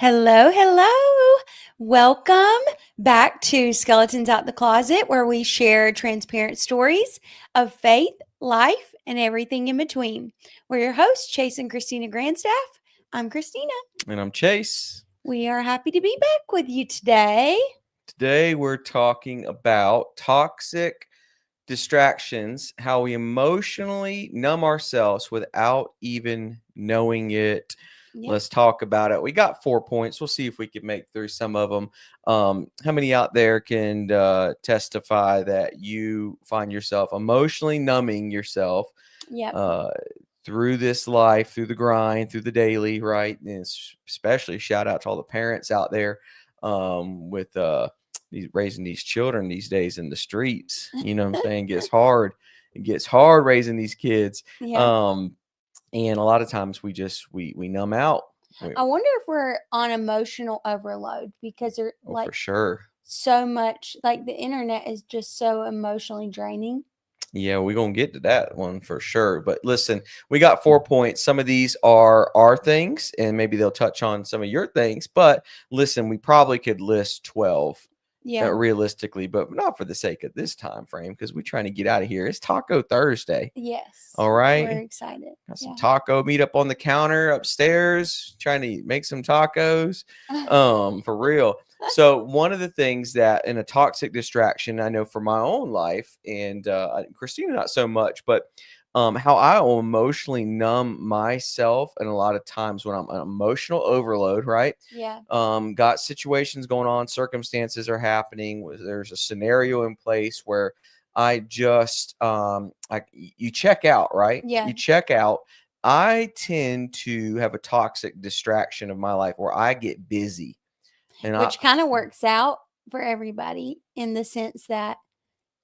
Hello, hello. Welcome back to Skeletons Out the Closet, where we share transparent stories of faith, life, and everything in between. We're your hosts, Chase and Christina Grandstaff. I'm Christina. And I'm Chase. We are happy to be back with you today. Today we're talking about toxic distractions, how we emotionally numb ourselves without even knowing it. Yep. Let's talk about it. We got 4 points. We'll see if we can make through some of them. How many out there can testify that you find yourself emotionally numbing yourself Yep. through this life, through the grind, through the daily, right? And especially shout out to all the parents out there with raising these children these days in the streets. You know what I'm saying? It gets hard raising these kids. Yeah. And a lot of times we numb out. I wonder if we're on emotional overload because they're For sure. so much, like the internet is just so emotionally draining. Yeah, we're going to get to that one for sure. But listen, we got 4 points. Some of these are our things, and maybe they'll touch on some of your things. But listen, we probably could list 12 realistically, but not for the sake of this time frame because we're trying to get out of here. It's Taco Thursday. Yes. All right. We're excited. Got some taco meet up on the counter upstairs, trying to make some tacos. For real. So one of the things that in a toxic distraction, I know for my own life, and Christina not so much, but how I will emotionally numb myself, and a lot of times when I'm an emotional overload, right? Yeah. Got situations going on, circumstances are happening. There's a scenario in place where I just you check out, right? Yeah. You check out. I tend to have a toxic distraction of my life where I get busy. And which kind of works out for everybody in the sense that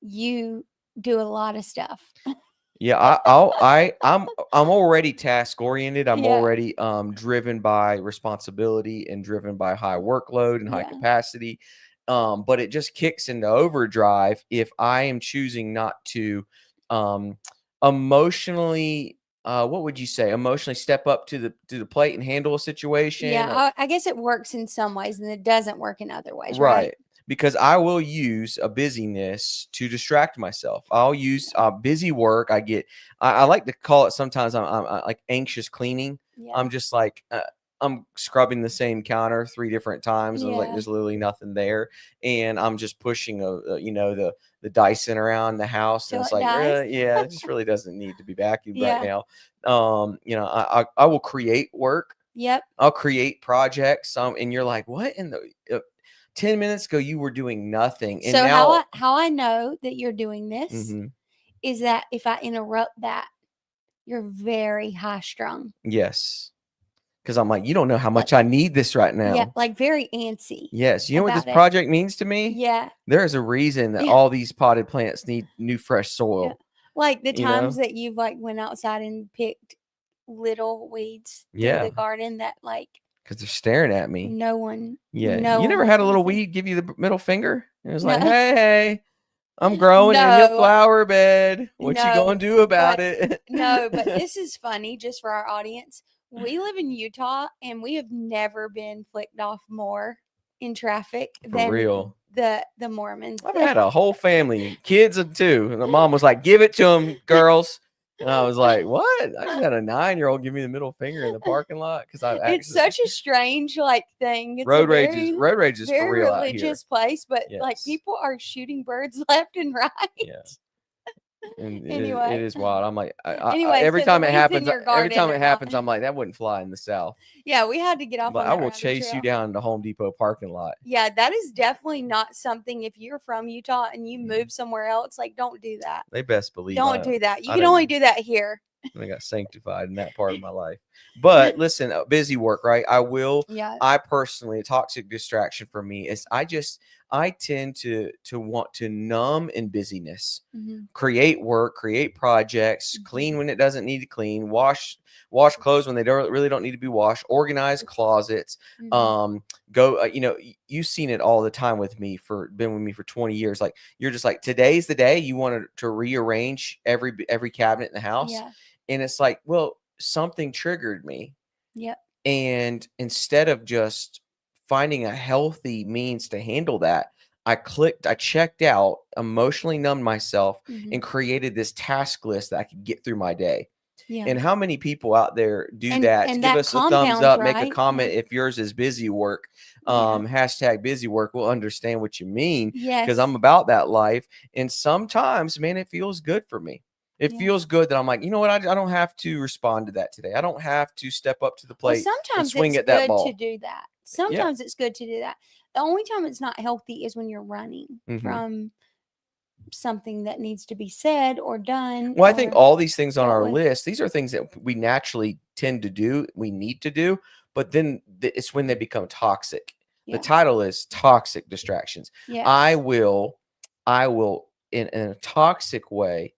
you do a lot of stuff. Yeah, I'm already task oriented. I'm already driven by responsibility and driven by high workload and high capacity. But it just kicks into overdrive if I am choosing not to emotionally what would you say? Emotionally step up to the plate and handle a situation? Yeah, I guess it works in some ways and it doesn't work in other ways, right? Because I will use a busyness to distract myself. I'll use busy work. I like to call it sometimes I'm like anxious cleaning. Yeah. I'm just like I'm scrubbing the same counter 3 different times. And like there's literally nothing there, and I'm just pushing the Dyson around the house, and it's like it just really doesn't need to be vacuumed right now. I will create work. Yep. I'll create projects. And you're like, what in the 10 minutes ago you were doing nothing. And so now how I know that you're doing this is that if I interrupt that, you're very high strung. Yes. Because I'm like, you don't know how much I need this right now. Yeah, like very antsy. Yes. You know what this project means to me? Yeah. There's a reason that all these potted plants need new fresh soil. Yeah. Like the times that you've like went outside and picked little weeds through the garden that like because they're staring at me. No one. Yeah. No you never had a little weed give you the middle finger? It was like, hey, I'm growing in your flower bed. What you gonna do about it? No, but this is funny just for our audience. We live in Utah and we have never been flicked off more in traffic than real. The Mormons. I've had a whole family, kids too. And the mom was like, give it to them, girls. And I was like, what? I just had a 9-year-old give me the middle finger in the parking lot because it's such a strange like thing. It's road rage is very for real religious place, but like people are shooting birds left and right. Yeah. And anyway, it is wild. I'm like, every time it happens, I'm like, that wouldn't fly in the South. Yeah, we had to get off. But I will chase you down to Home Depot parking lot. Yeah, that is definitely not something. If you're from Utah and you move somewhere else, like don't do that. They best believe. Don't do that. You can only do that here. I got sanctified in that part of my life. But listen, busy work, right? I personally, a toxic distraction for me is I tend to want to numb in busyness, create work, create projects, clean when it doesn't need to clean, wash clothes when they really don't need to be washed, organize closets, go, you've seen it all the time with me been with me for 20 years. Like you're just like, today's the day you want to rearrange every cabinet in the house. Yeah. And it's like, well, something triggered me. Yep. And instead of just finding a healthy means to handle that, I checked out, emotionally numbed myself, and created this task list that I could get through my day. Yeah. And how many people out there do that? And Give that us a thumbs compounds, up, make a right? comment Yeah. if yours is busy work. Yeah. Hashtag busy work. We'll understand what you mean, because Yes. I'm about that life. And sometimes, man, it feels good for me. It Yeah. feels good that I'm like, you know what? I don't have to respond to that today. I don't have to step up to the Well, plate and sometimes swing it's at that good to ball. do that. Yeah. Sometimes it's good to do that. The only time it's not healthy is when you're running from something that needs to be said or done Well, I think or all these things on dealt our with. list, these are things that we naturally tend to do, we need to do, but then it's when they become toxic. The Yeah. title is Toxic Distractions. Yes. I will in a toxic way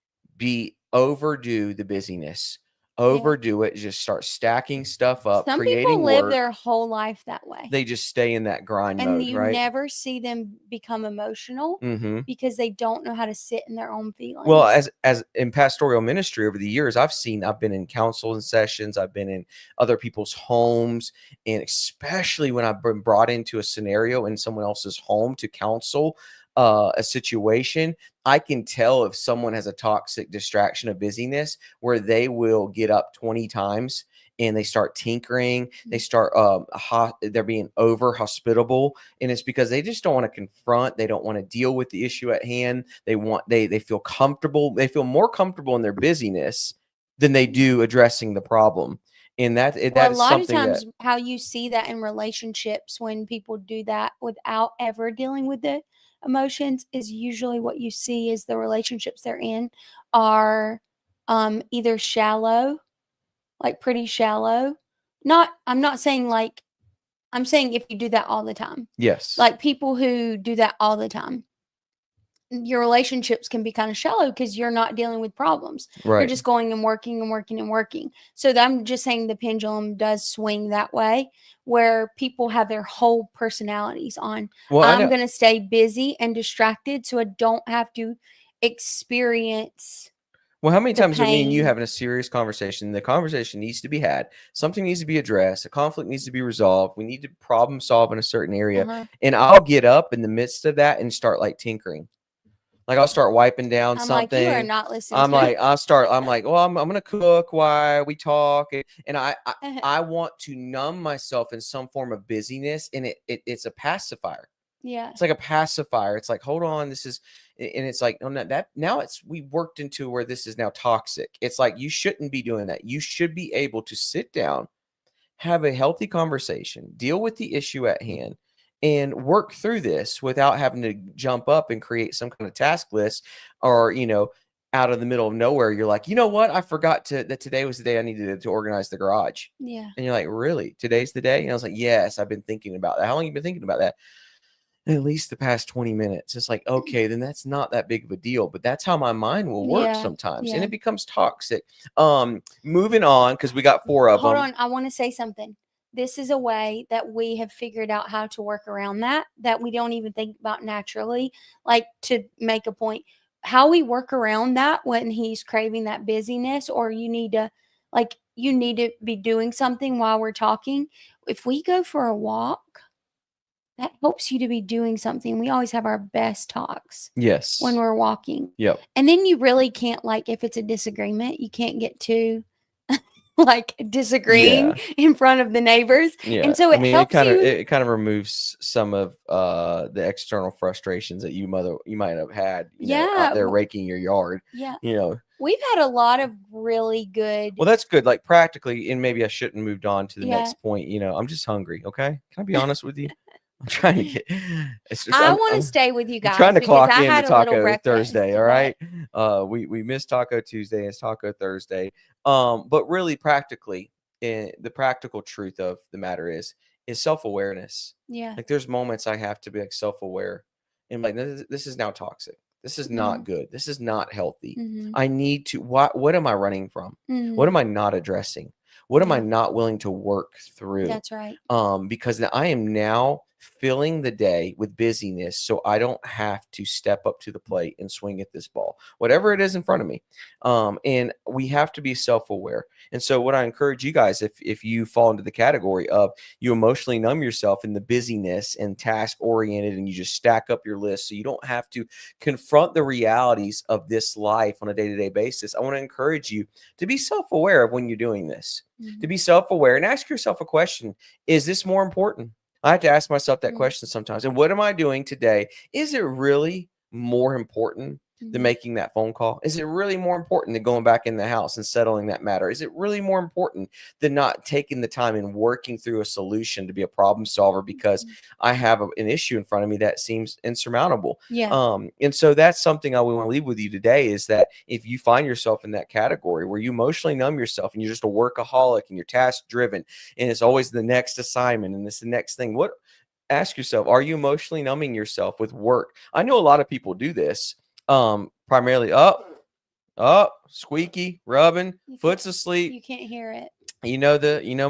overdo the busyness, overdo it, just start stacking stuff up, Some people creating live work. their whole life that way. They just stay in that grind And mode, you right? never see them become emotional because they don't know how to sit in their own feelings. Well, as in pastoral ministry over the years, I've been in counseling sessions, I've been in other people's homes, and especially when I've been brought into a scenario in someone else's home to counsel a situation, I can tell if someone has a toxic distraction of busyness where they will get up 20 times and they start tinkering, they start they're being over hospitable, and it's because they just don't want to confront, they don't want to deal with the issue at hand. They feel comfortable, they feel more comfortable in their busyness than they do addressing the problem. And that Well, a is lot of something that times how you see that in relationships when people do that without ever dealing with the emotions is usually what you see is the relationships they're in are either shallow, like pretty shallow. I'm not saying like, I'm saying if you do that all the time. yes, Like people who do that all the time, your relationships can be kind of shallow because you're not dealing with problems. You're right. just going and working and working and working. So I'm just saying the pendulum does swing that way where people have their whole personalities on. Well, I I'm know. going to stay busy and distracted so I don't have to experience Well, how many the times are me and you pain. having a serious conversation? The conversation needs to be had. Something needs to be addressed. A conflict needs to be resolved. We need to problem solve in a certain area. Uh-huh. And I'll get up in the midst of that and start like tinkering. Like I'll start wiping down I'm like, you are something. not listening to me. I'm like, well, I'm gonna cook while we talk. And I want to numb myself in some form of busyness. And it's a pacifier. Yeah. It's like a pacifier. It's like, hold on, this is, and it's like, oh, no, that now we worked into where this is now toxic. It's like, you shouldn't be doing that. You should be able to sit down, have a healthy conversation, deal with the issue at hand, and work through this without having to jump up and create some kind of task list, or, out of the middle of nowhere, you're like, you know what? I forgot that today was the day I needed to organize the garage. Yeah. And you're like, really? Today's the day? And I was like, yes, I've been thinking about that. How long have you been thinking about that? At least the past 20 minutes. It's like, okay, then that's not that big of a deal, but that's how my mind will work sometimes. And Yeah. it becomes toxic. Moving on, because we got 4 of Hold them. on, I want to say something. This is a way that we have figured out how to work around that we don't even think about naturally. Like to make a point, how we work around that when he's craving that busyness, or you need to be doing something while we're talking. If we go for a walk, that helps you to be doing something. We always have our best talks Yes. when we're walking. Yep. And then you really can't, like, if it's a disagreement, you can't get too like disagreeing in front of the neighbors. Yeah. And so I it mean, helps you. it kind of removes some of the external frustrations that you might have had, out there raking your yard. Yeah. You We've had a lot of really good. Well, that's good. Like practically, and maybe I shouldn't have moved on to the Yeah. next point. I'm just hungry. Okay. Can I be honest with you? I'm trying to get. I want to stay with you I'm guys trying to because clock I into had a little Taco breakfast. Thursday. All right. We missed Taco Tuesday. It's Taco Thursday. But really, practically, the practical truth of the matter is self-awareness. Yeah. Like there's moments I have to be like self-aware, and like this is now toxic. This is not good. This is not healthy. I need to. What am I running from? What am I not addressing? What am I not willing to work through? That's right. Because I am now filling the day with busyness so I don't have to step up to the plate and swing at this ball, whatever it is in front of me. And we have to be self-aware. And so what I encourage you guys, if you fall into the category of you emotionally numb yourself in the busyness and task oriented, and you just stack up your list so you don't have to confront the realities of this life on a day-to-day basis, I want to encourage you to be self-aware of when you're doing this, to be self-aware and ask yourself a question. Is this more important? I have to ask myself that question sometimes. And what am I doing today? Is it really more important than making that phone call? Is it really more important than going back in the house and settling that matter? Is it really more important than not taking the time and working through a solution to be a problem solver because I have an issue in front of me that seems insurmountable? And so that's something I want to leave with you today, is that if you find yourself in that category where you emotionally numb yourself and you're just a workaholic and you're task driven and it's always the next assignment and it's the next thing, what, ask yourself, are you emotionally numbing yourself with work? I know a lot of people do this, primarily up, squeaky, rubbing, foot's asleep. You can't hear it.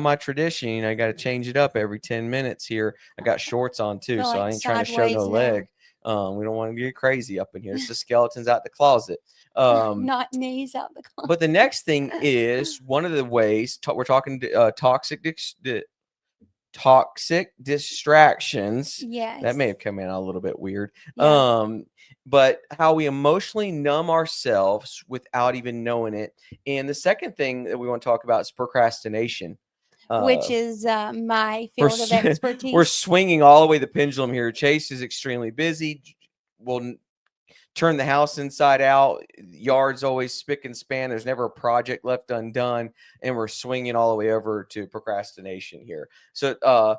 My tradition, I got to change it up every 10 minutes here. I got shorts on too, so I ain't trying to show no leg. We don't want to get crazy up in here. It's the skeletons out the closet. Not knees out the closet. But the next thing is one of the ways we're talking toxic distractions. Yes. That may have come in a little bit weird. Yeah. But how we emotionally numb ourselves without even knowing it. And the second thing that we want to talk about is procrastination. Which is my field of expertise. We're swinging all the way the pendulum here. Chase is extremely busy. We'll turn the house inside out. Yard's always spick and span. There's never a project left undone. And we're swinging all the way over to procrastination here. So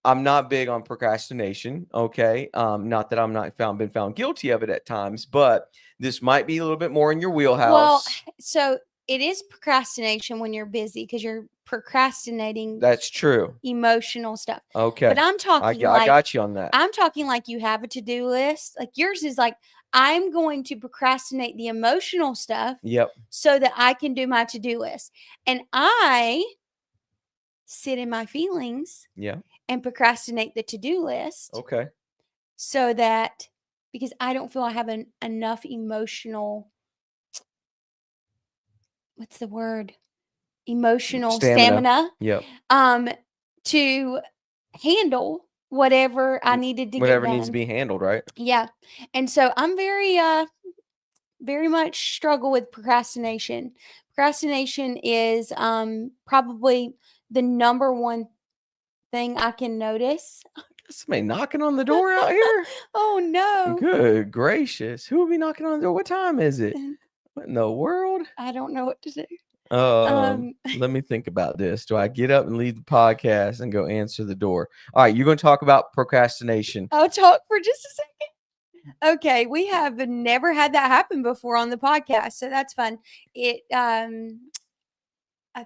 I'm not big on procrastination. Okay. Not that I'm not been found guilty of it at times, but this might be a little bit more in your wheelhouse. Well, so it is procrastination when you're busy because you're procrastinating. That's true. Emotional stuff. Okay. But I'm talking I got you on that. I'm talking like you have a to-do list. Like yours is like, I'm going to procrastinate the emotional stuff. Yep. So that I can do my to-do list. And I sit in my feelings. Yeah. And procrastinate the to-do list. Okay. So that, because I don't feel I have enough emotional, what's the word? Emotional stamina. Yep. To handle whatever I needed to get done. Whatever needs to be handled, right? Yeah. And so I'm very much struggle with procrastination. Procrastination is probably the number one thing I can notice. Somebody knocking on the door out here? Oh no. Good gracious. Who will be knocking on the door? What time is it? What in the world? I don't know what to do. Let me think about this. Do I get up and leave the podcast and go answer the door? All right, you're going to talk about procrastination. I'll talk for just a second. Okay, we have never had that happen before on the podcast, so that's fun. I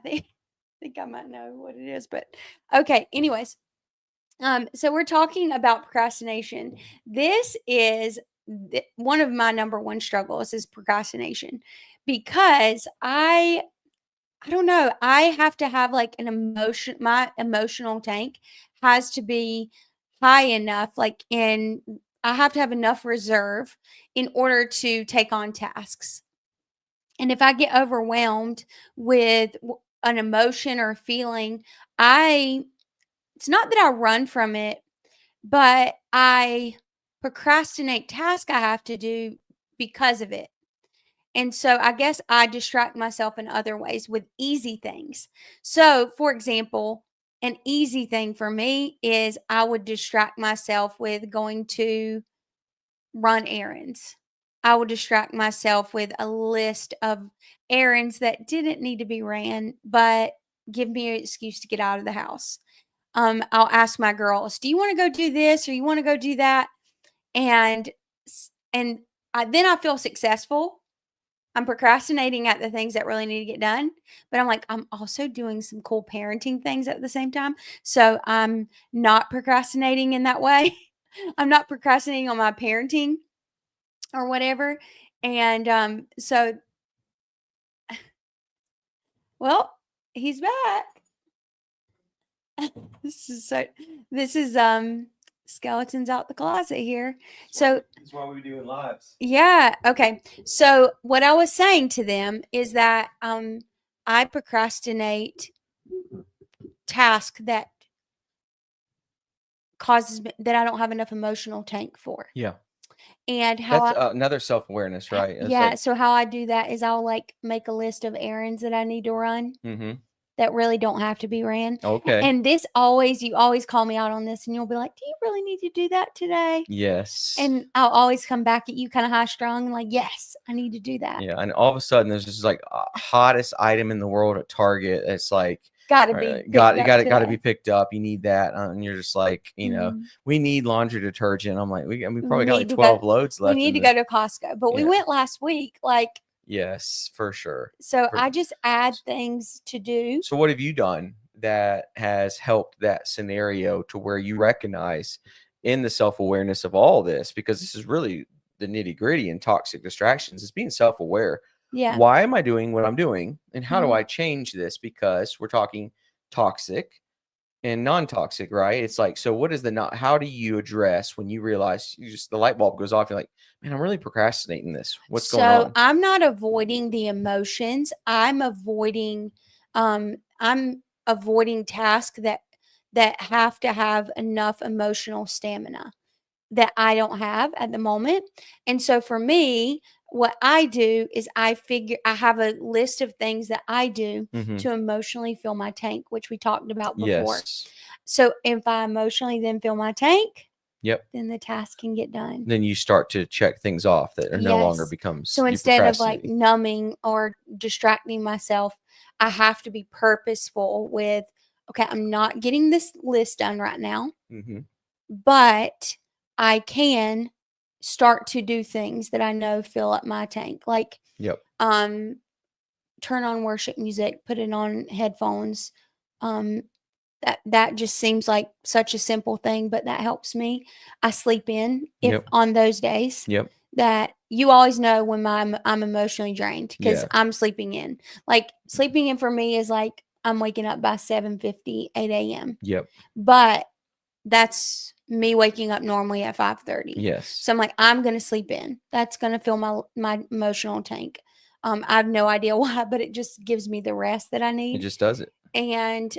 think I might know what it is, but okay. Anyways, so we're talking about procrastination. This is one of my number one struggles is procrastination, because I don't know. I have to have like an emotion. My emotional tank has to be high enough. I have to have enough reserve in order to take on tasks. And if I get overwhelmed with an emotion or a feeling, it's not that I run from it, but I procrastinate tasks I have to do because of it. And so I guess I distract myself in other ways with easy things. So, for example, an easy thing for me is I would distract myself with going to run errands. I would distract myself with a list of errands that didn't need to be ran, but give me an excuse to get out of the house. I'll ask my girls, "Do you want to go do this or you want to go do that?" And then I feel successful. I'm procrastinating at the things that really need to get done, but I'm like, I'm also doing some cool parenting things at the same time. So I'm not procrastinating in that way. I'm not procrastinating on my parenting or whatever. And so, well, he's back. This is so. This is skeletons out the closet here. That's why we doing lives. Yeah. Okay. So what I was saying to them is that I procrastinate task that causes me, that I don't have enough emotional tank for. Yeah. And how That's I another self-awareness, right? It's yeah, like, so how I do that is I'll like make a list of errands that I need to run mm-hmm. that really don't have to be ran. Okay. And this always, you always call me out on this and you'll be like, "Do you really need to do that today?" Yes. And I'll always come back at you kind of high strung, like, "Yes, I need to do that." Yeah, and all of a sudden there's just like hottest item in the world at Target. It's like Got to be picked up got to be today. picked up. You need that, and you're just like, Mhm. we need laundry detergent. I'm like, we We probably got like need to go. 12 loads We left need in to the. go to Costco, but we Yeah. went last week. Like, Yes, for sure. so For I sure. just add things to do. So what have you done that has helped that scenario to where you recognize in the self-awareness of all this, because this is really the nitty-gritty and toxic distractions, is being self-aware. Yeah. Why am I doing what I'm doing? And how do Mhm. I change this? Because we're talking toxic and non-toxic, right? It's like, so what is the not, how do you address when you realize you just, the light bulb goes off, you're like, man, I'm really procrastinating this. What's going So on? I'm not avoiding the emotions. I'm avoiding tasks that have to have enough emotional stamina that I don't have at the moment. And so for me, what I do is I have a list of things that I do Mm-hmm. to emotionally fill my tank, which we talked about before. Yes. So if I emotionally then fill my tank, Yep. then the task can get done. Then you start to check things off that are no longer Yes. becomes So you instead of like procrastinating. numbing or distracting myself, I have to be purposeful with, okay, I'm not getting this list done right now, Mm-hmm. but I can start to do things that I know fill up my tank. Like Yep. turn on worship music, put it on headphones. Um that just seems like such a simple thing, but that helps me. I sleep in if Yep. on those days Yep. that you always know when I'm emotionally drained because Yeah. I'm sleeping in. Like sleeping in for me is like I'm waking up by 7:50, 8 a.m. Yep. But that's me waking up normally at 5:30. Yes. So I'm like, I'm gonna sleep in. That's gonna fill my emotional tank. I have no idea why, but it just gives me the rest that I It need. just does it. And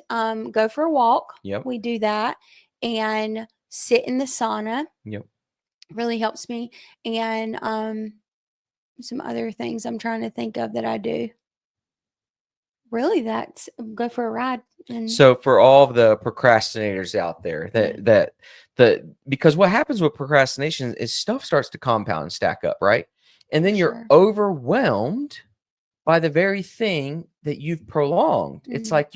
go for a walk. Yep. We do that and sit in the sauna. Yep. Really helps me. And some other things I'm trying to think of that I do. Really, that's go for a ride. And So for all the procrastinators out there because what happens with procrastination is stuff starts to compound and stack up, right? And then you're sure. overwhelmed by the very thing that you've prolonged. It's Mhm. like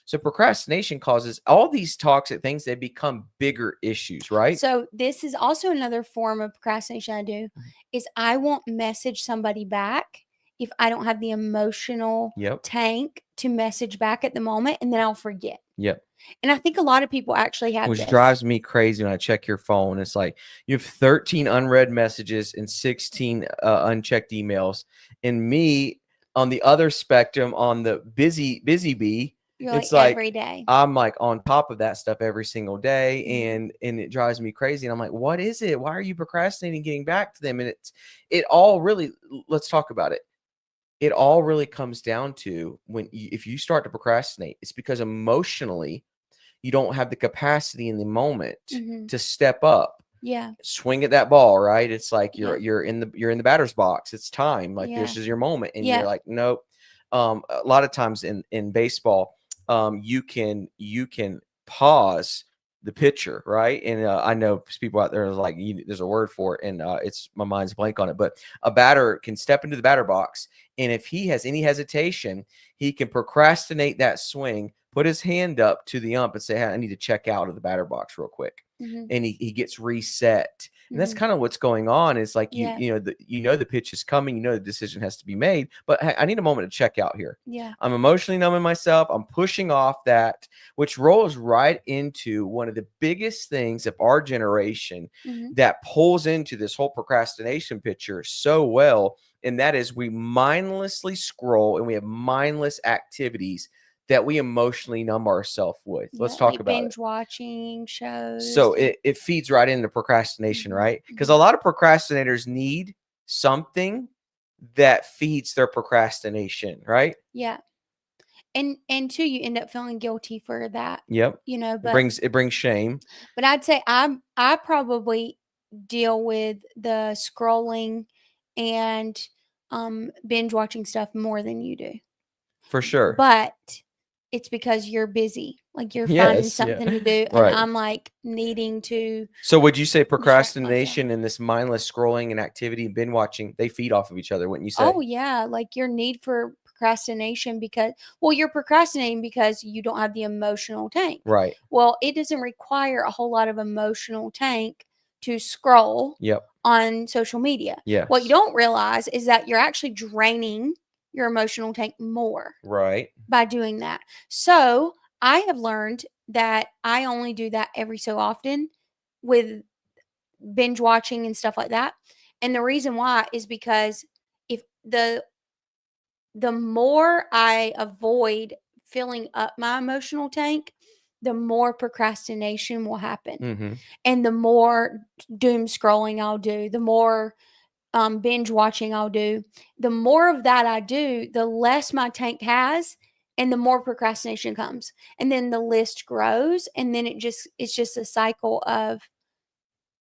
so procrastination causes all these toxic things, they become bigger issues, right? So this is also another form of procrastination I do is I won't message somebody back if I don't have the emotional Yep. tank to message back at the moment and then I'll forget. Yep. And I think a lot of people actually have Which this. drives me crazy when I check your phone. It's like you have 13 unread messages and 16 unchecked emails. And me on the other spectrum, on the busy bee, You're like it's like every day. I'm like on top of that stuff every single day, Mhm. and it drives me crazy. And I'm like, what is it? Why are you procrastinating getting back to them? And it all really, let's talk about it. It all really comes down to if you start to procrastinate, it's because emotionally you don't have the capacity in the moment Mhm. to step up, Yeah. swing at that ball, right? It's like Yeah. you're in the batter's box. It's time. Like Yeah. this is your moment, and you're Yeah. like, nope. A lot of times in baseball, you can pause the pitcher, right? And I know people out there are like, there's a word for it, and it's my mind's blank on it. But a batter can step into the batter box, and if he has any hesitation, he can procrastinate that swing, put his hand up to the ump and say, hey, I need to check out of the batter box real quick. Mhm. And he gets reset. And that's Mhm. kind of what's going on. Is like Yeah. you know the pitch is coming, you know the decision has to be made, but hey, I need a moment to check out here. Yeah. I'm emotionally numbing myself. I'm pushing off that, which rolls right into one of the biggest things of our generation Mhm. that pulls into this whole procrastination picture so well. And that is we mindlessly scroll and we have mindless activities that we emotionally numb ourselves with. Yeah, Let's talk like about it. binge watching shows. So it feeds right into procrastination, right? Because a Mhm. lot of procrastinators need something that feeds their procrastination, right? Yeah. And too, you end up feeling guilty for that, Yep. you know, It brings shame. but I'd say I probably deal with the scrolling and binge watching stuff more than you do. For sure. But it's because you're busy. Like you're finding Yes, yeah. something to do and Right. I'm like needing to So would you say distract myself. procrastination and this mindless scrolling and activity and binge watching, they feed off of each other, wouldn't you Oh say? yeah, like your need for procrastination because well, you're procrastinating because you don't have the emotional tank. Right. Well, it doesn't require a whole lot of emotional tank to scroll Yep. on social media. What you Yes. don't realize is that you're actually draining your emotional tank more Right. by doing that. So, I have learned that I only do that every so often with binge watching and stuff like that. And the reason why is because if the more I avoid filling up my emotional tank, the more procrastination will happen. Mm-hmm. And the more doom scrolling I'll do, the more binge watching I'll do, the more of that I do, the less my tank has and the more procrastination comes. And then the list grows and then it's just a cycle of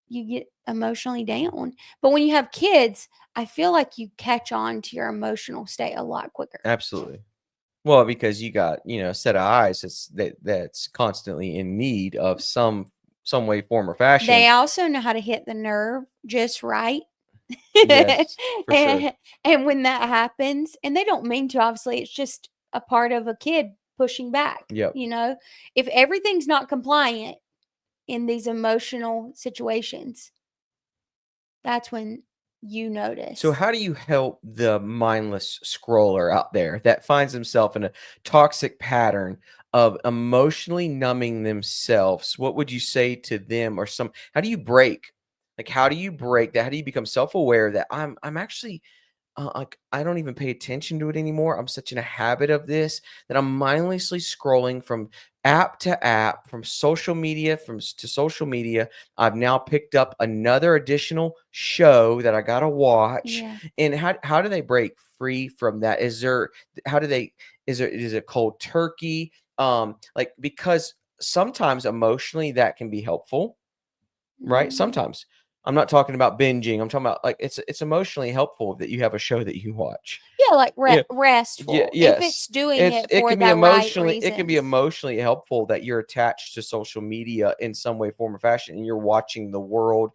you get emotionally down. But when you have kids, I feel like you catch on to your emotional state a lot quicker. Absolutely. Well, because you got, a set of eyes that's constantly in need of some way, form, or fashion. They also know how to hit the nerve just right. Yes, for sure. and, and when that happens, and they don't mean to, obviously, it's just a part of a kid pushing back. Yep. You know, if everything's not compliant in these emotional situations, that's when you So notice. how do you help the mindless scroller out there that finds himself in a toxic pattern of emotionally numbing themselves? What would you say to them or how do you break? Like how do you break that? How do you become self-aware that I'm actually like I don't even pay attention to it anymore. I'm such in a habit of this that I'm mindlessly scrolling from app to app, from social media, to social media. I've now picked up another additional show that I gotta watch. Yeah. And how do they break free from that? Is there how do they is it cold turkey? Like because sometimes emotionally that can be helpful, right? Mm. Sometimes. I'm not talking about binging. I'm talking about like it's emotionally helpful that you have a show that you watch. Yeah, like Yeah. Yeah, restful if yes. it's doing it It for can be the right emotionally reasons. helpful that you're attached to social media in some way, form, or fashion, and you're watching the world.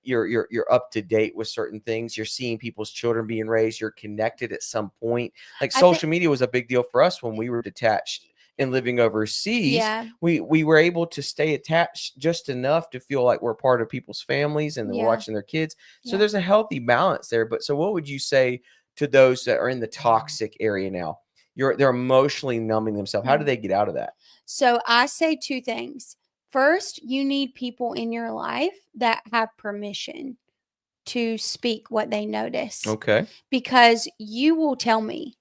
You're up to date with certain things. You're seeing people's children being raised. You're connected at some point. Like I think, social media was a big deal for us when we were detached and living overseas. yeah, We were able to stay attached just enough to feel like we're part of people's families and we're yeah, watching their kids. So yeah. there's a healthy balance there. But so what would you say to those that are in the toxic area now? They're emotionally numbing themselves. How do Mm. they get out of that? So I say two things. First, you need people in your life that have permission to speak what they notice Okay. because you will tell me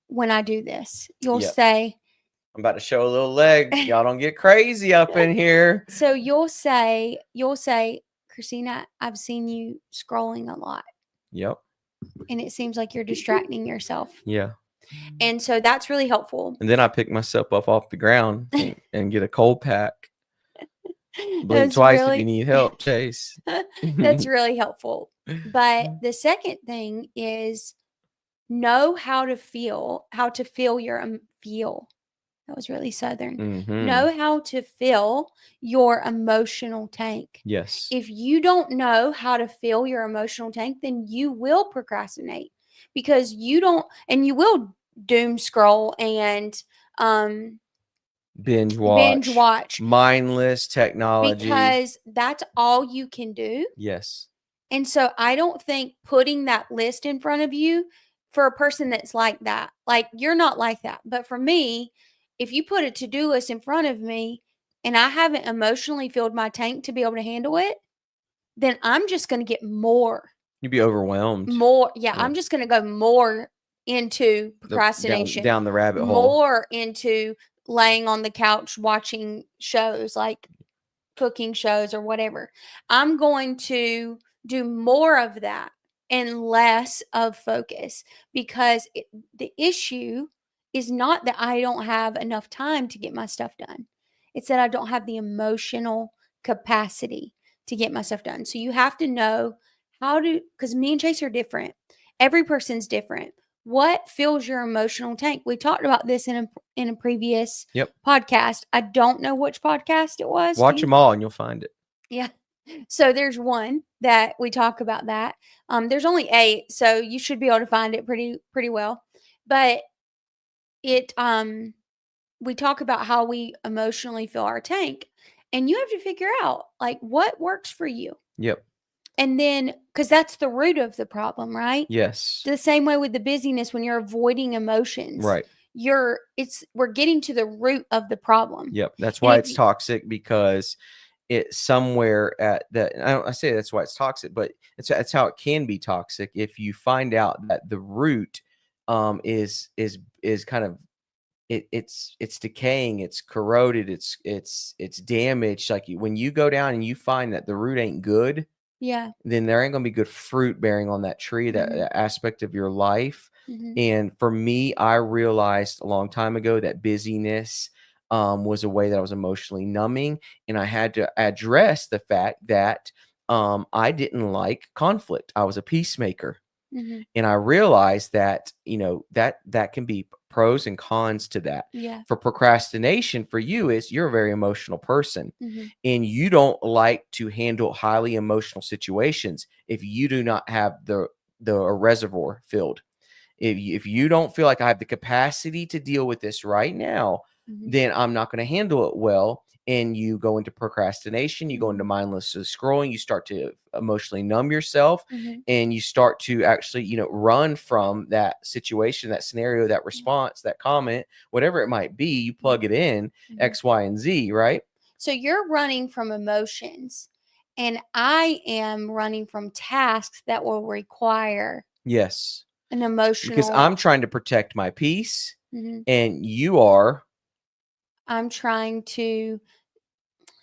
when I do this. You'll Yep. say, I'm about to show a little leg. Y'all don't get crazy up in here. so you'll say, Christina, I've seen you scrolling a lot Yep. and it seems like you're distracting yourself. Yeah. And so that's really helpful. And then I pick myself up off the ground and get a cold pack. Blink That's twice if you really need help, Chase. that's really helpful. But the second thing is know how to feel your feel. That was really southern. Mm-hmm. Know how to fill your emotional tank. Yes. If you don't know how to fill your emotional tank, then you will procrastinate because you don't, and you will doom scroll and Binge binge watch. watch Mindless technology. because that's all you can do. Yes. And so I don't think putting that list in front of you for a person that's like you're not like that. But for me, if you put a to do list in front of me and I haven't emotionally filled my tank to be able to handle it, then I'm just going to get more, You'd be overwhelmed. more. Yeah, Yeah. I'm just going to go more into down procrastination, the rabbit hole. more into laying on the couch watching shows like cooking shows or whatever. I'm going to do more of that and less of focus, because the issue is not that I don't have enough time to get my stuff done. It's that I don't have the emotional capacity to get my stuff done. So you have to know how to, because me and Chase are different. Every person's different. What fills your emotional tank? We talked about this in a previous podcast. I don't know which podcast it was. Watch them all and you'll find it. Yeah. So there's one that we talk about that. There's only 8, so you should be able to find it pretty well. But it we talk about how we emotionally fill our tank, and you have to figure out like what works for you. Yep. And then, because that's the root of the problem, right? Yes. The same way with the busyness, when you're avoiding emotions, right? We're getting to the root of the problem. Yep. That's why it's toxic, because it's somewhere at that. I say that's why it's toxic, but that's how it can be toxic if you find out that the root is kind of it's decaying, it's corroded, it's damaged. Like when you go down and you find that the root ain't good, then there ain't gonna be good fruit bearing on that tree, that aspect of your life. And for me, I realized a long time ago that busyness was a way that I was emotionally numbing, and I had to address the fact that I didn't like conflict. I was a peacemaker. And I realized that, that can be pros and cons to that. For procrastination, for you, is you're a very emotional person, and you don't like to handle highly emotional situations if you do not have the reservoir filled. If you don't feel like I have the capacity to deal with this right now, then I'm not going to handle it well. And you go into procrastination, you go into mindless scrolling, you start to emotionally numb yourself, and you start to actually, run from that situation, that scenario, that response, that comment, whatever it might be. You plug it in X, Y, and Z, right? So you're running from emotions, and I am running from tasks that will require an emotional. Because I'm trying to protect my peace, and you are. I'm trying to.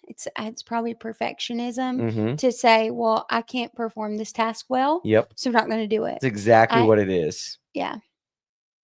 It's probably perfectionism to say, well, I can't perform this task well. So I'm not going to do it. That's exactly what it is. Yeah.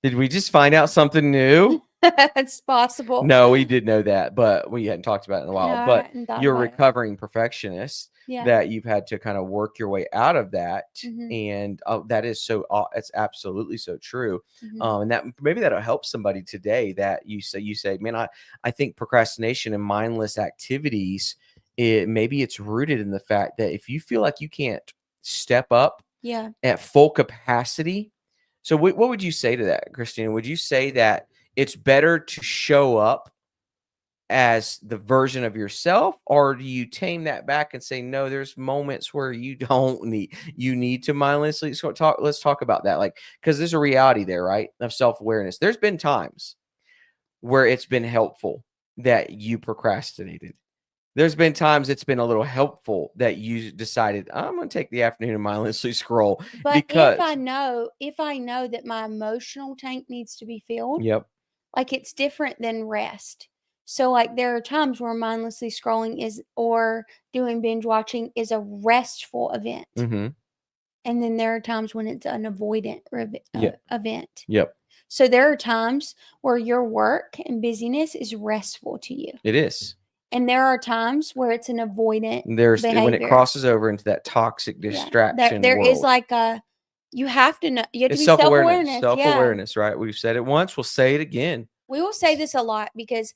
Did we just find out something new? It's possible. No, we did know that, but we hadn't talked about it in a while. No, but you're a recovering perfectionist, that you've had to kind of work your way out of that. And that is it's absolutely so true. And that maybe that'll help somebody today, that you say, man, I think procrastination and mindless activities, maybe it's rooted in the fact that if you feel like you can't step up at full capacity. So what would you say to that, Christina? Would you say that it's better to show up as the version of yourself, or do you tame that back and say, no, there's moments where you need to mindlessly talk? Let's talk about that. Like, because there's a reality there, right? Of self-awareness. There's been times where it's been helpful that you procrastinated. There's been times it's been a little helpful that you decided, I'm going to take the afternoon and mindlessly scroll. But if I know that my emotional tank needs to be filled, like it's different than rest. So like there are times where mindlessly scrolling or doing binge watching is a restful event. And then there are times when it's an avoidant event. So there are times where your work and busyness is restful to you. It is. And there are times where it's an avoidant behavior. When it crosses over into that toxic distraction there world. is like you have to know. You have to be self-awareness. Self-awareness, right? We've said it once. We'll say it again. We will say this a lot because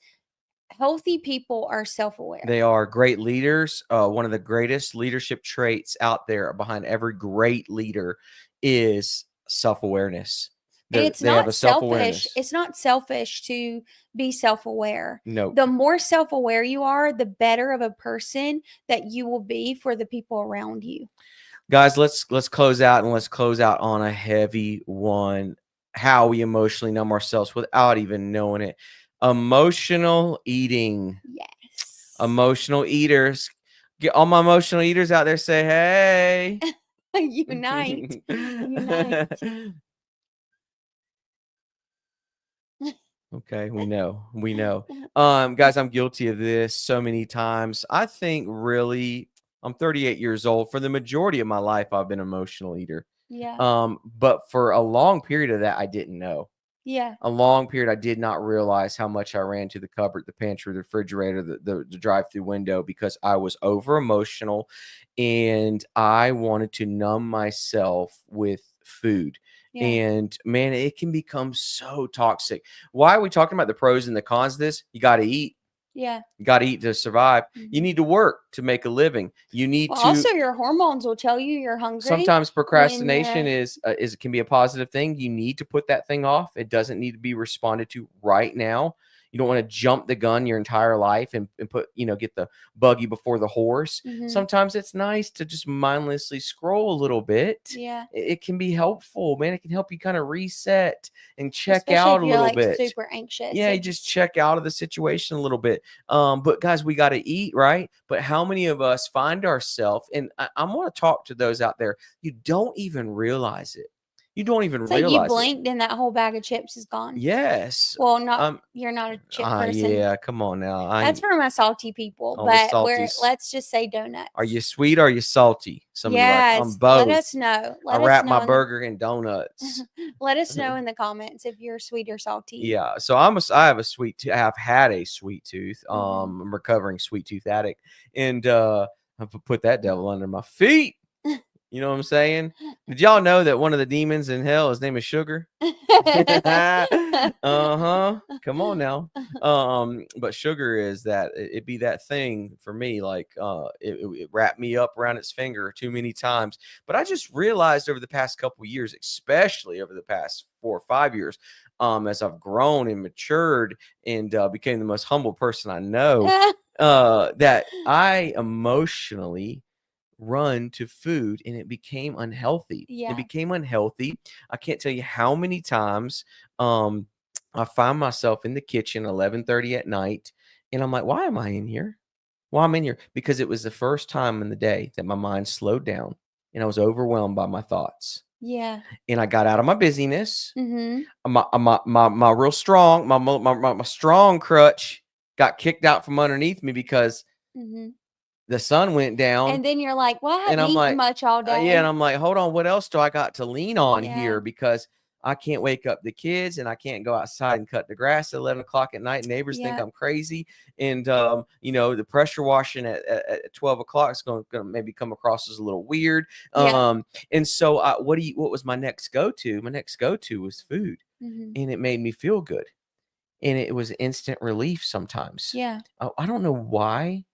healthy people are self-aware. They are great leaders. One of the greatest leadership traits out there behind every great leader is self-awareness. And it's not selfish. It's not selfish to be self-aware. No. The more self-aware you are, the better of a person that you will be for the people around you. Guys, let's close out, and let's close out on a heavy one. How we emotionally numb ourselves without even knowing it. Emotional eating. Yes. Emotional eaters. Get all my emotional eaters out there. Say, hey. Unite. Unite. Okay, we know. We know. Guys, I'm guilty of this so many times. I think really I'm 38 years old. For the majority of my life, I've been an emotional eater. Yeah. But for a long period of that, I didn't know. Yeah. A long period, I did not realize how much I ran to the cupboard, the pantry, the refrigerator, the drive-through window because I was over emotional and I wanted to numb myself with food. Yeah. And man, it can become so toxic. Why are we talking about the pros and the cons of this? You got to eat. Yeah. You got to eat to survive. You Mhm. need to work to make a living. You need Well, to. also your hormones will tell you you're hungry Sometimes when procrastination you're is it can be a positive thing. You need to put that thing off. It doesn't need to be responded to right now. You don't want to jump the gun your entire life and put, get the buggy before the horse. Mhm. Sometimes it's nice to just mindlessly scroll a little bit. Yeah. It can be helpful, man. It can help you kind of reset and check Especially out if a you're little like bit. super anxious. Yeah, you just check out of the situation a little bit. But guys, we got to eat, right? But how many of us find ourselves, and I want to talk to those out there, you don't even realize it. You don't even It's like you realize it. blinked and that whole bag of chips is gone. Yes. Well, you're not a chip person. Yeah, come on now. That's for my salty people. All the But salties. let's just say donuts. Are you sweet or are you salty? Some of you like, I'm Yes. both. Let us know. I wrap my burger in donuts. Let us know in the comments if you're sweet or salty. Yeah, so I have a sweet tooth. I have had a sweet tooth. I'm a recovering sweet tooth addict, and I put that devil under my feet. You know what I'm saying? Did y'all know that one of the demons in hell, his name is Sugar? Uh-huh. Come on now. But sugar is that it be that thing for me, like it wrapped me up around its finger too many times. But I just realized over the past couple of years, especially over the past 4 or 5 years, as I've grown and matured and became the most humble person I know, that I emotionally run to food and it became unhealthy. Yeah. It became unhealthy. I can't tell you how many times I find myself in the kitchen 11:30 at night and I'm like, why am I in here? Why am I in here? Because it was the first time in the day that my mind slowed down and I was overwhelmed by my thoughts. Yeah. And I got out of my busyness. Mm-hmm. My real strong, my strong crutch got kicked out from underneath me because the sun went down. And then you're like, well, I And haven't I'm eaten like, much all day. yeah, and I'm like, hold on, what else do I got to lean on Yeah. here? Because I can't wake up the kids and I can't go outside and cut the grass at 11 o'clock at night. Neighbors think I'm crazy. And, the pressure washing at 12 o'clock is going to maybe come across as a little weird. Yeah. And so what was my next go-to? My next go-to was food. And it made me feel good. And it was instant relief sometimes. Yeah. I don't know why.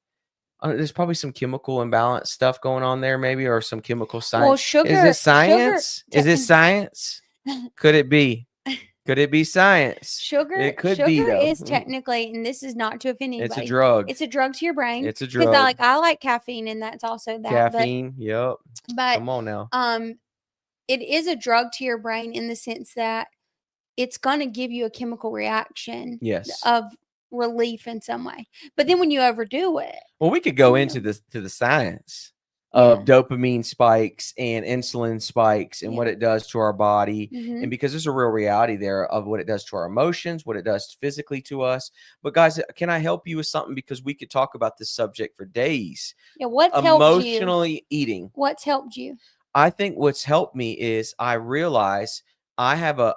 There's probably some chemical imbalance stuff going on there, maybe, or some chemical science. Well, sugar. Is this science? Is it science? Could it be? Could it be science? Sugar. It could sugar be, though. Is technically, and this is not to offend anybody. It's a drug. It's a drug to your brain. It's a drug. I like caffeine, and that's also that. Caffeine. Yep. But come on now. It is a drug to your brain in the sense that it's going to give you a chemical reaction. Yes. Of relief in some way. But then when you overdo it. Well, we could go into the science of dopamine spikes and insulin spikes and what it does to our body. And because there's a real reality there of what it does to our emotions, what it does physically to us. But guys, can I help you with something? Because we could talk about this subject for days. Yeah, what's helped you? Emotionally eating. What's helped you? I think what's helped me is I realize I have a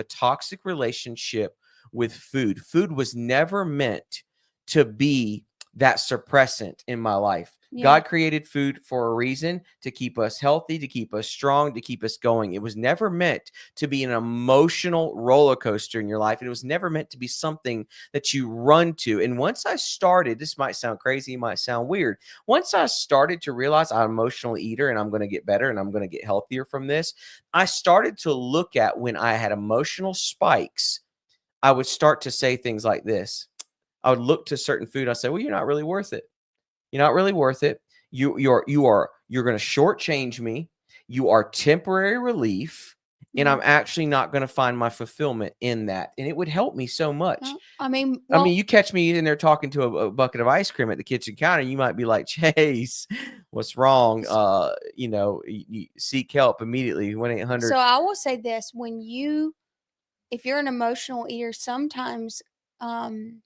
toxic relationship with food. Food was never meant to be that suppressant in my life. God created food for a reason, to keep us healthy, to keep us strong, to keep us going. It was never meant to be an emotional roller coaster in your life. It was never meant to be something that you run to. And once I started, this might sound crazy, it might sound weird. Once I started to realize I'm an emotional eater and I'm going to get better and I'm going to get healthier from this, I started to look at when I had emotional spikes, I would start to say things like this. I would look to certain food. I say, well, you're not really worth it. You're not really worth it. You're going to shortchange me. You are temporary relief. And I'm actually not going to find my fulfillment in that. And it would help me so much. I mean, you catch me in there talking to a bucket of ice cream at the kitchen counter. You might be like, Chase, what's wrong? You seek help immediately. 1-800. So I will say this: if you're an emotional eater, um,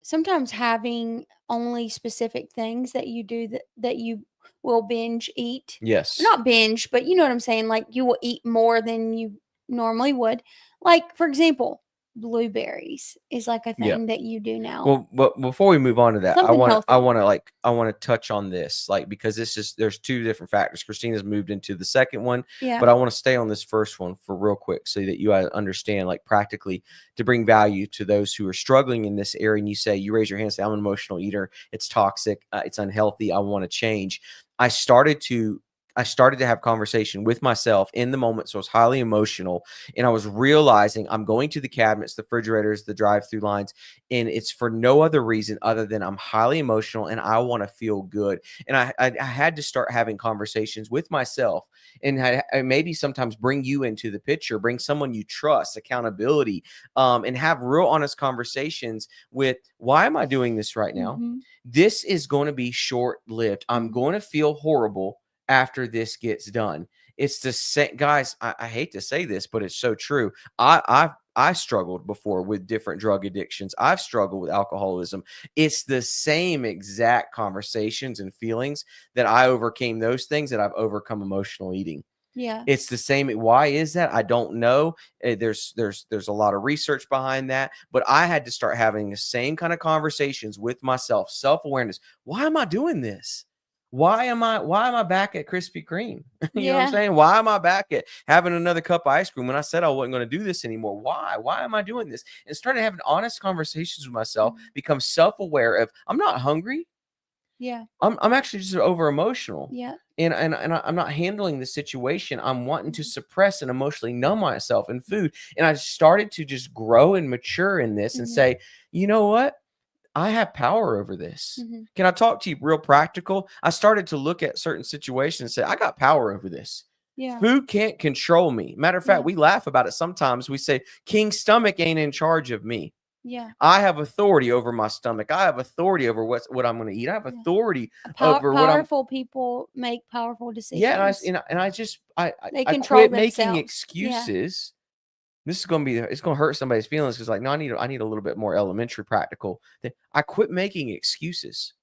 sometimes having only specific things that you do that you will binge eat. Yes. Not binge, but you know what I'm saying, like, you will eat more than you normally would. Like, for example, blueberries is like a Yeah. thing that you do now. Well, but before we move on to that, Something healthy. I want to touch on this, like, because there's two different factors. Christina's moved into the second one, Yeah. but I want to stay on this first one for real quick so that you understand, like, practically to bring value to those who are struggling in this area. And you say, you raise your hand and say, I'm an emotional eater. It's toxic. It's unhealthy. I want to change. I started to have conversation with myself in the moment. So I was highly emotional, and I was realizing I'm going to the cabinets, the refrigerators, the drive-through lines, and it's for no other reason other than I'm highly emotional and I want to feel good. And I had to start having conversations with myself, and I maybe sometimes bring you into the picture, bring someone you trust, accountability, and have real honest conversations with, why am I doing this right now? Mm-hmm. This is going to be short-lived. I'm going to feel horrible after this gets done. It's the same, guys. I hate to say this, but it's so true. I struggled before with different drug addictions. I've struggled with alcoholism. It's the same exact conversations and feelings that I overcame those things that I've overcome emotional eating. Yeah. It's the same. Why is that? I don't know. There's a lot of research behind that, but I had to start having the same kind of conversations with myself, self-awareness. Why am I doing this? Why am I back at Krispy Kreme? You know what I'm saying? Why am I back at having another cup of ice cream when I said I wasn't going to do this anymore? Why am I doing this? And started having honest conversations with myself, become self-aware of, I'm not hungry. Yeah. I'm actually just over emotional. Yeah. And I'm not handling the situation. I'm wanting to suppress and emotionally numb myself in food. And I started to just grow and mature in this and say, you know what? I have power over this. Can I talk to you real practical? I started to look at certain situations and say, I got power over this. Yeah. Food can't control me. Matter of fact, we laugh about it sometimes. We say, King's stomach ain't in charge of me. Yeah. I have authority over my stomach. I have authority over what I'm going to eat. I have authority over what I'm. Powerful people make powerful decisions. Yeah, they I control quit making themselves. excuses. This is going to be, it's going to hurt somebody's feelings, because, like, no, I need a little bit more elementary practical. I quit making excuses.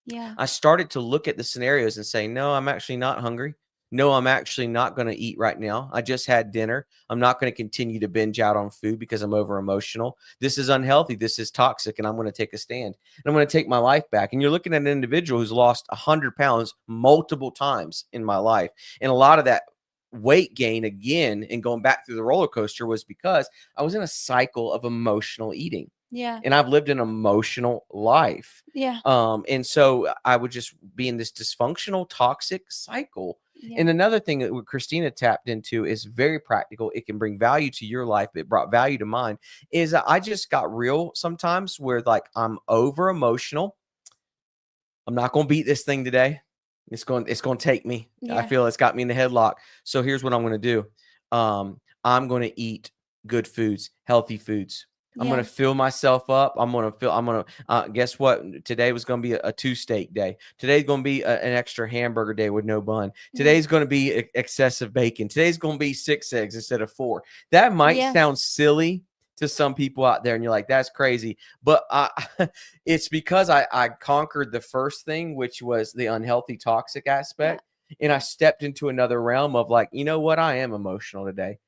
Yeah. I started to look at the scenarios and say, no, I'm actually not hungry. No, I'm actually not going to eat right now. I just had dinner. I'm not going to continue to binge out on food because I'm over emotional. This is unhealthy. This is toxic. And I'm going to take a stand. And I'm going to take my life back. And you're looking at an individual who's lost 100 pounds multiple times in my life. And a lot of that weight gain, again, and going back through the roller coaster, was because I was in a cycle of emotional eating. Yeah. And I've lived an emotional life. Yeah. And so I would just be in this dysfunctional, toxic cycle. Yeah. And another thing that Christina tapped into is very practical. It can bring value to your life. It brought value to mine. Is I just got real sometimes where, like, I'm over emotional. I'm not going to beat this thing today. It's going to take me. Yeah. I feel it's got me in the headlock. So here's what I'm going to do. I'm going to eat good foods, healthy foods. I'm going to fill myself up. Guess what? Today was going to be a 2-steak day. Today's going to be an extra hamburger day with no bun. Today's going to be excessive bacon. Today's going to be 6 eggs instead of 4. That might sound silly to some people out there, and you're like, that's crazy. But it's because I conquered the first thing, which was the unhealthy, toxic aspect. And I stepped into another realm of, like, you know what? I am emotional today.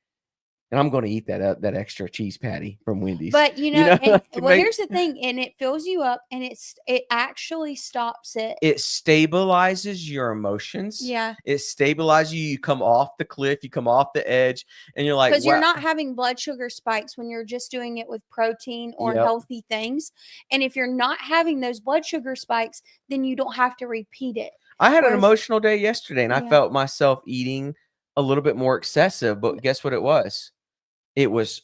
And I'm going to eat that extra cheese patty from Wendy's. But here's the thing, and it fills you up, and it actually stops it. It stabilizes your emotions. Yeah. It stabilizes you. You come off the cliff, you come off the edge, and you're like, because you're not having blood sugar spikes when you're just doing it with protein or healthy things. And if you're not having those blood sugar spikes, then you don't have to repeat it. I had an emotional day yesterday, and I felt myself eating a little bit more excessive, but guess what it was? It was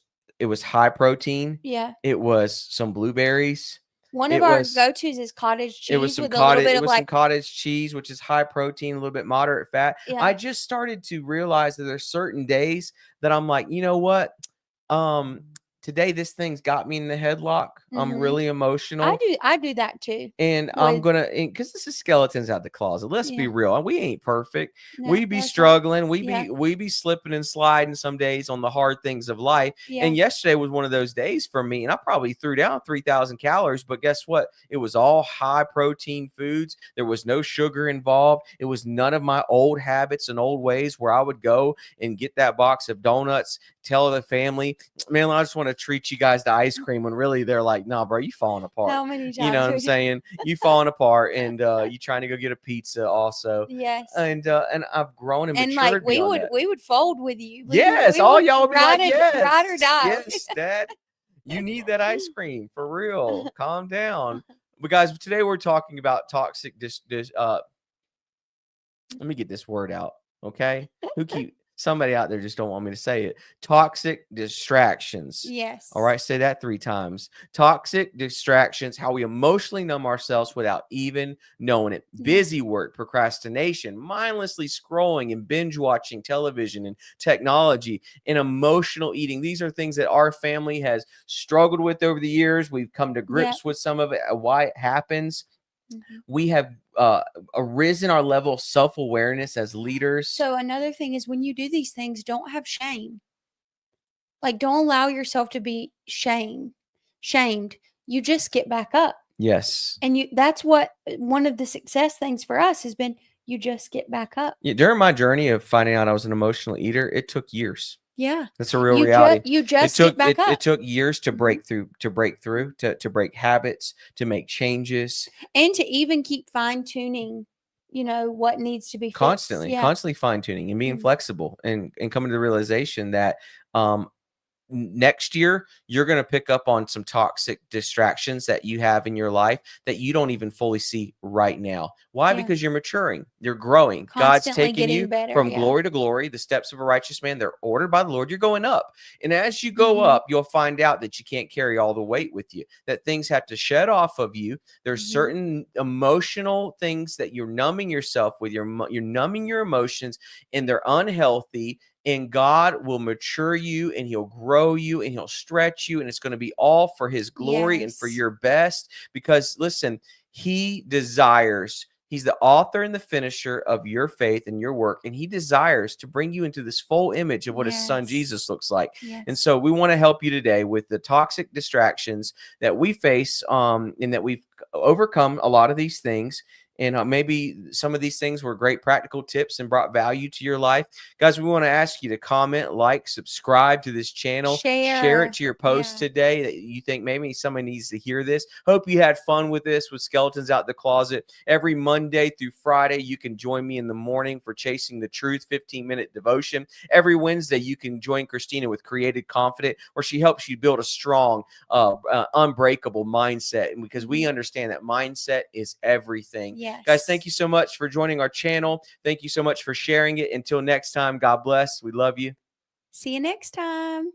high protein. Yeah. It was some blueberries. One of our go-tos is cottage cheese. It was some cottage cheese, which is high protein, a little bit moderate fat. Yeah. I just started to realize that there's certain days that I'm like, you know what? today this thing's got me in the headlock. I'm really emotional. I do that too. And I'm gonna, because this is skeletons out the closet. Let's be real. We ain't perfect. We be struggling. We be slipping and sliding some days on the hard things of life. And yesterday was one of those days for me. And I probably threw down 3,000 calories. But guess what? It was all high protein foods. There was no sugar involved. It was none of my old habits and old ways where I would go and get that box of donuts, tell the family, man, I just want to treat you guys to ice cream, when really they're like, nah, bro, you falling apart. How many times? You know what I'm saying? You falling apart, and you trying to go get a pizza also. Yes. And I've grown and matured. And like we would fold with you. Yes, all y'all would be like, yes, ride or die. Yes, Dad, you need that ice cream for real. Calm down. But guys, today we're talking about toxic let me get this word out, okay? Somebody out there just don't want me to say it. Toxic distractions. Yes. All right, say that 3 times. Toxic distractions, how we emotionally numb ourselves without even knowing it. Busy work, procrastination, mindlessly scrolling and binge watching television and technology, and emotional eating. These are things that our family has struggled with over the years. We've come to grips with some of it, why it happens. We have arisen our level of self-awareness as leaders. So another thing is, when you do these things, don't have shame. Like, don't allow yourself to be shamed. You just get back up. Yes. And that's what one of the success things for us has been. You just get back up. Yeah, during my journey of finding out I was an emotional eater, it took years. Yeah. That's a real reality. You just get back up. It took years to break through, to break habits, to make changes. And to even keep fine-tuning, what needs to be constantly fine-tuning and being flexible, and coming to the realization that next year you're going to pick up on some toxic distractions that you have in your life that you don't even fully see right now. Why? Because you're maturing, you're growing. God's taking you from glory to glory. The steps of a righteous man, they're ordered by the Lord. You're going up, and as you go up, you'll find out that you can't carry all the weight with you, that things have to shed off of you. There's certain emotional things that you're numbing yourself with. You're numbing your emotions, and they're unhealthy. And God will mature you, and he'll grow you, and he'll stretch you, and it's going to be all for his glory and for your best. Because listen, he desires, he's the author and the finisher of your faith and your work, and he desires to bring you into this full image of what his son Jesus looks like. And so we want to help you today with the toxic distractions that we face, and that we've overcome a lot of these things. And maybe some of these things were great practical tips and brought value to your life. Guys, we want to ask you to comment, like, subscribe to this channel. Share it to your post today that you think maybe somebody needs to hear this. Hope you had fun with this, with Skeletons Out the Closet. Every Monday through Friday, you can join me in the morning for Chasing the Truth, 15-minute devotion. Every Wednesday, you can join Christina with Created Confident, where she helps you build a strong, unbreakable mindset. And because we understand that mindset is everything. Guys, thank you so much for joining our channel. Thank you so much for sharing it. Until next time, God bless. We love you. See you next time.